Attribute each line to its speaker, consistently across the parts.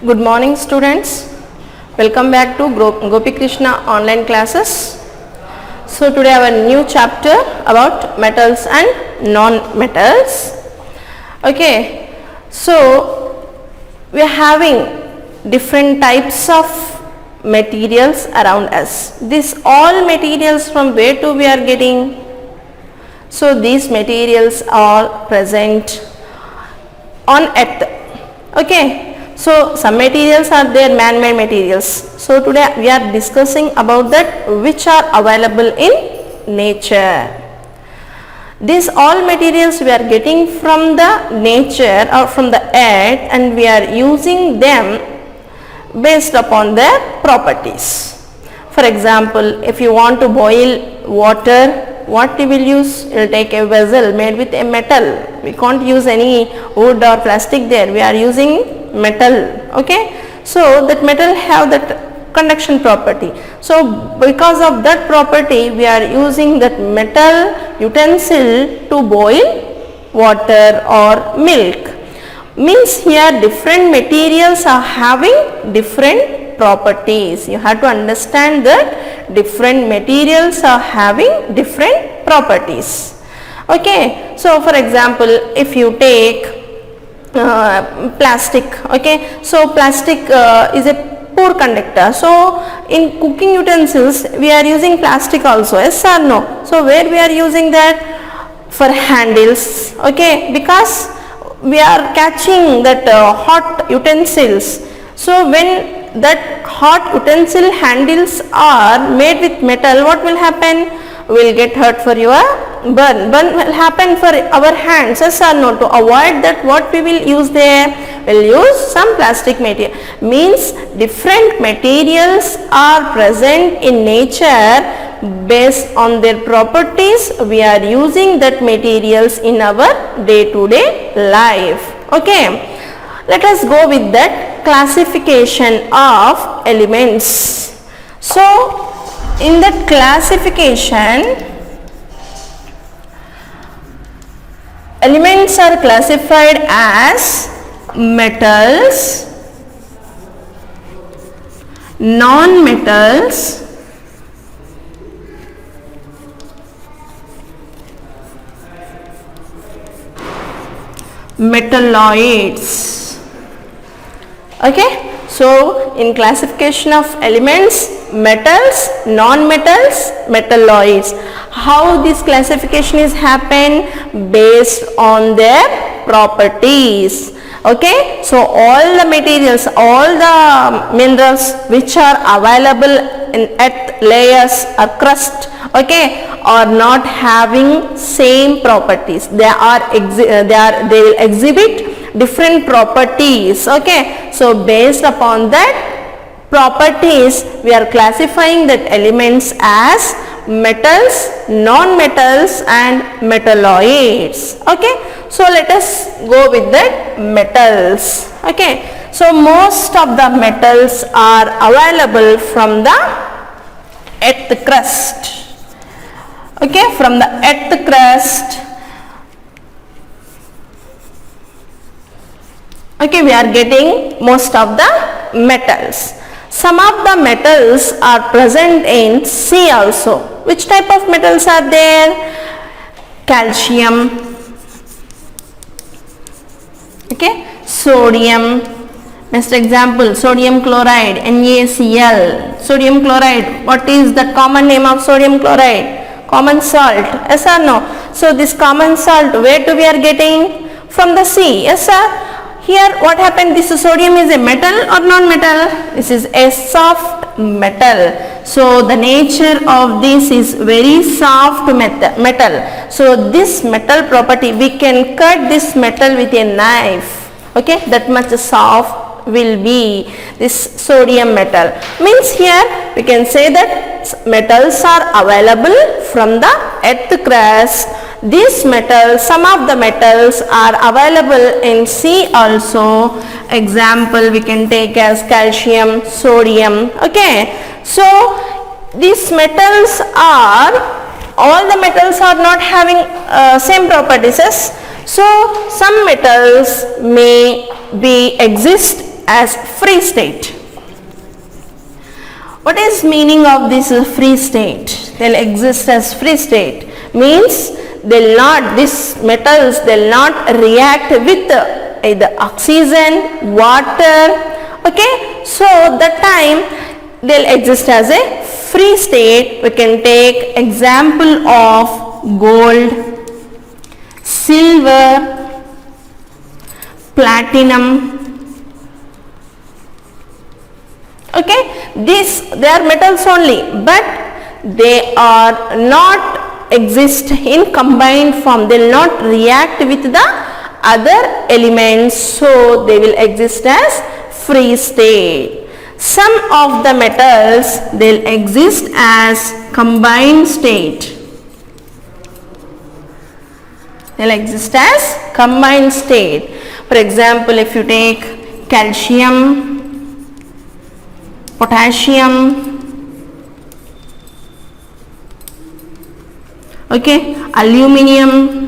Speaker 1: Good morning students. Welcome back to Gopi Krishna online classes. So today our new chapter about metals and non-metals. Okay. So we are having different types of materials around us. These all materials from where to we are getting? So these materials are present on earth. Okay. So some materials are there, man-made materials. So today we are discussing about that which are available in nature. These all materials we are getting from the nature or from the earth, and we are using them based upon their properties. For example, if you want to boil water, what we will use? We will take a vessel made with a metal. We can't use any wood or plastic there. We are using metal. Okay. So that metal have that conduction property. So because of that property, we are using that metal utensil to boil water or milk. Means here different materials are having different properties. You have to understand that different materials are having different properties. Okay. So for example, if you take plastic, okay, so plastic is a poor conductor. So in cooking utensils we are using plastic also, yes or no? So where we are using that? For handles, okay, because we are catching that hot utensils. So when that hot utensil handles are made with metal, what will happen? Will get hurt for your burn will happen for our hands, yes or no? To avoid that, what we will use there? Will use some plastic material. Means different materials are present in nature. Based on their properties, we are using that materials in our day to day life. Okay, let us go with that classification of elements. So in that classification, elements are classified as metals, non-metals, metalloids. Okay. So in classification of elements, metals, non-metals, metalloids. How this classification is happen? Based on their properties. Okay. So all the materials, all the minerals which are available in earth layers or crust, okay, are not having same properties. They will exhibit different properties. Okay. So based upon that properties, we are classifying that elements as metals, non-metals and metalloids. Okay. So let us go with that metals. Okay. So most of the metals are available from the earth crust. Okay. From the earth crust. Okay, we are getting most of the metals. Some of the metals are present in sea also. Which type of metals are there? Calcium, okay, sodium. Next example, sodium chloride, NaCl. Sodium chloride, what is the common name of sodium chloride? Common salt, yes or no? So this common salt, where do we are getting? From the sea, yes sir? Here what happened? This sodium is a metal or non-metal? This is a soft metal. So the nature of this is very soft metal. So this metal property, we can cut this metal with a knife. Okay, that much soft will be this sodium metal. Means here we can say that metals are available from the earth crust. These metals, some of the metals are available in sea also. Example we can take as calcium, sodium. Okay. So these metals are, all the metals are not having same properties. So some metals may be exist as free state. What is meaning of this free state? They'll exist as free state. Means these metals they'll not react with either oxygen, water. Okay, so that time they'll exist as a free state. We can take example of gold, silver, platinum. Okay, they are metals only, but they are not exist in combined form. They will not react with the other elements, so they will exist as free state. Some of the metals they'll exist as combined state. They'll exist as combined state. For example, if you take calcium, potassium, okay, aluminium,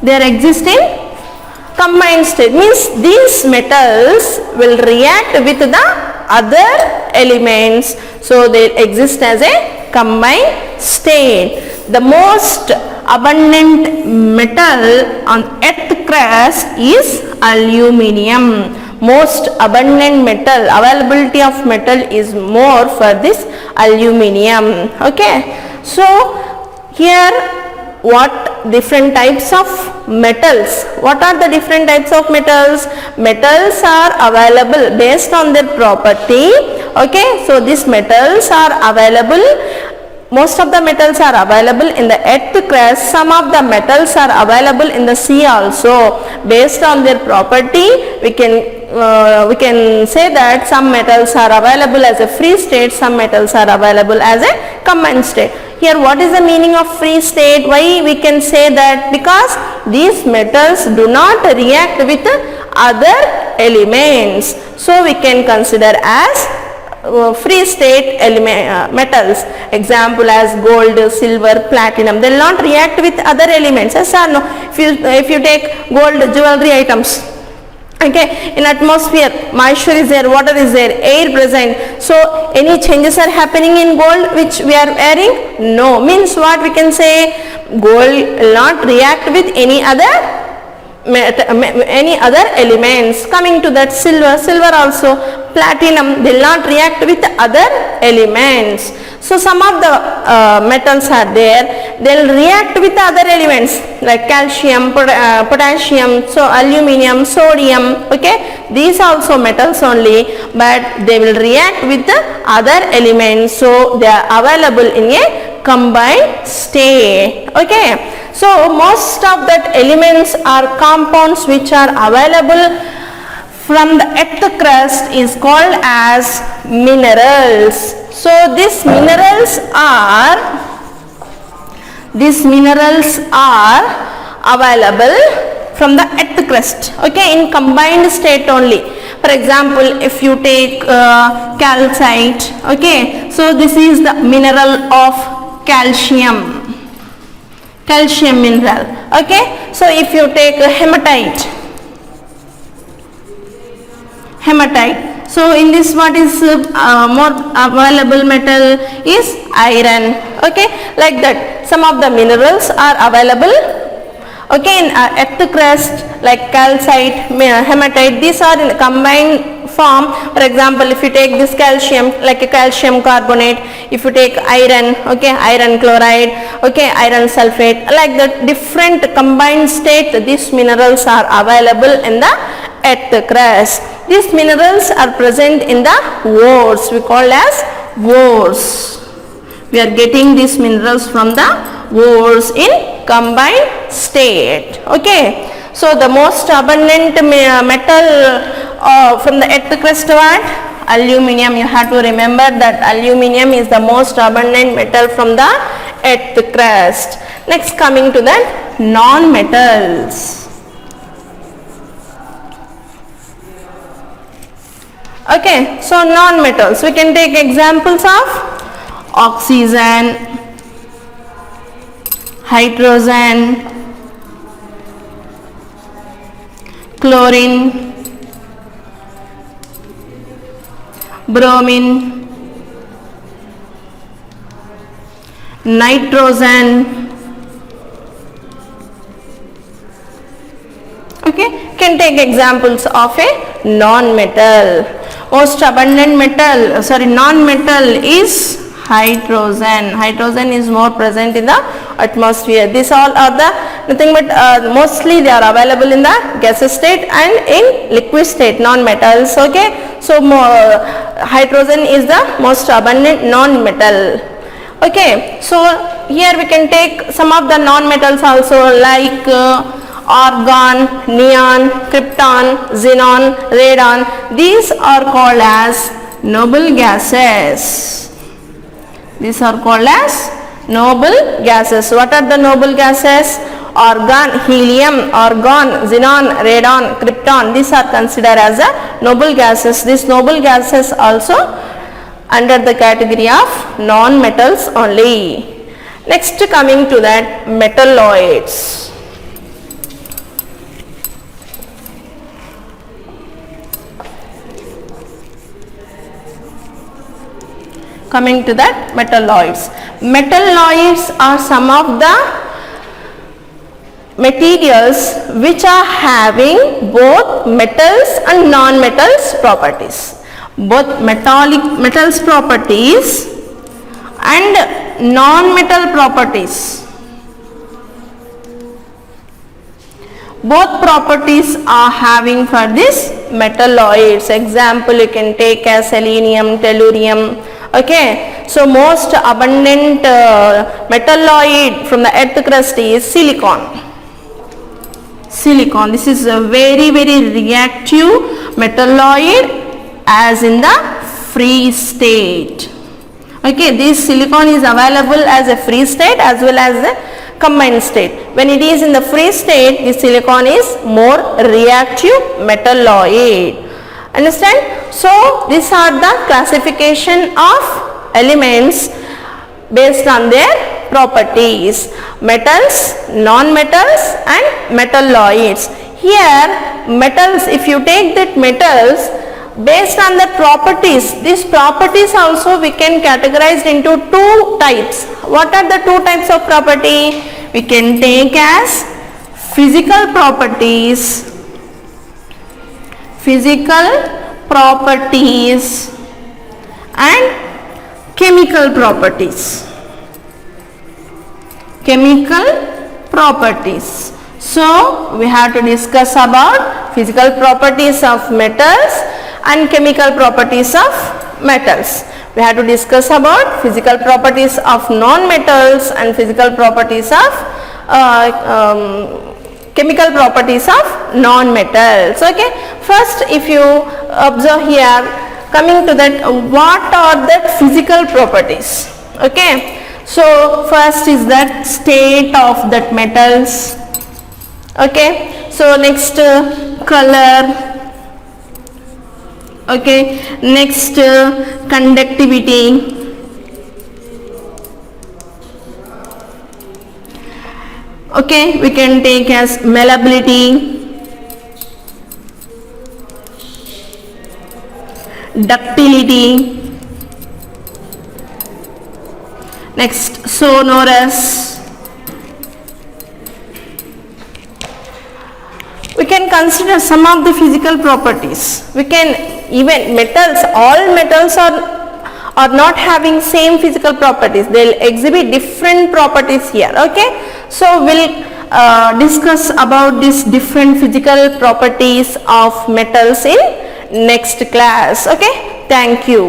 Speaker 1: they are existing combined state. Means these metals will react with the other elements, so they exist as a combined state. The most abundant metal on earth crust is aluminium. Most abundant metal, availability of metal is more for this aluminium. Okay, so here what different types of metals, what are the different types of metals? Metals are available based on their property. Okay, so these metals are available, most of the metals are available in the earth crust. Some of the metals are available in the sea also. Based on their property, we can say that some metals are available as a free state, some metals are available as a combined state. Here what is the meaning of free state? Why we can say that? Because these metals do not react with other elements, so we can consider as free state metals. Example as gold, silver, platinum, they will not react with other elements. Yes or no? If you take gold jewelry items, okay, in atmosphere moisture is there, water is there, air present, so any changes are happening in gold which we are wearing? No. Means what we can say? Gold will not react with any other elements. Coming to that, silver also, platinum, they will not react with other elements. So some of the metals are there, they will react with other elements like calcium, potassium, so aluminium, sodium. Okay, these also metals only, but they will react with the other elements, so they are available in a combined state. Okay, so most of that elements are compounds which are available from the earth crust is called as minerals. So these minerals are available from the earth crust, okay, in combined state only. For example, if you take calcite, okay, so this is the mineral of calcium mineral. Okay, so if you take hematite, so in this what is more available metal is iron. Okay, like that some of the minerals are available, okay, in earth crust like calcite, hematite, these are in combined form. For example, if you take this calcium, like a calcium carbonate, if you take iron, okay, iron chloride, okay, iron sulfate, like that different combined state, these minerals are available in the earth crust. These minerals are present in the ores, we call as ores. We are getting these minerals from the ores in combined state. Okay, so the most abundant metal from the earth crust what? Aluminium. You have to remember that aluminium is the most abundant metal from the earth crust. Next, coming to the non-metals. Okay, so non-metals, we can take examples of oxygen, hydrogen, chlorine, bromine, nitrogen. Okay, can take examples of a non-metal. Most abundant non-metal is hydrogen. Hydrogen is more present in the atmosphere. These all are the nothing but mostly they are available in the gaseous state and in liquid state, non-metals. Okay, so hydrogen is the most abundant non-metal. Okay, so here we can take some of the non-metals also, like argon, neon, krypton, xenon, radon. These are called as noble gases. These are called as noble gases. What are the noble gases? Argon, helium, argon, xenon, radon, krypton. These are considered as a noble gases. These noble gases also under the category of non-metals only. Next, coming to that, metalloids. Coming to that, metalloids. Metalloids are some of the materials which are having both metals and non-metals properties. Both metals properties and non-metal properties. Both properties are having for this metalloids. Example you can take as selenium, tellurium. Okay, so most abundant metalloid from the earth crust is silicon. Silicon, this is a very reactive metalloid as in the free state. Okay, this silicon is available as a free state as well as a combined state. When it is in the free state, the silicon is more reactive metalloid. Understand? So these are the classification of elements based on their properties: metals, non-metals and metalloids. Here metals, if you take that metals based on the properties, these properties also we can categorize into two types. What are the two types of property? We can take as physical properties and chemical properties. So we have to discuss about physical properties of metals and chemical properties of metals. We have to discuss about physical properties of non-metals and physical properties of chemical properties of non-metals. Okay, first if you observe here, coming to that, what are the physical properties? Okay, so first is that state of that metals. Okay, so next color. Okay, next conductivity. Okay, we can take as malleability, ductility, next sonorous. We can consider some of the physical properties. We can even metals, all metals are not having same physical properties. They'll exhibit different properties here. Okay, so we'll discuss about these different physical properties of metals in next class. Okay, thank you.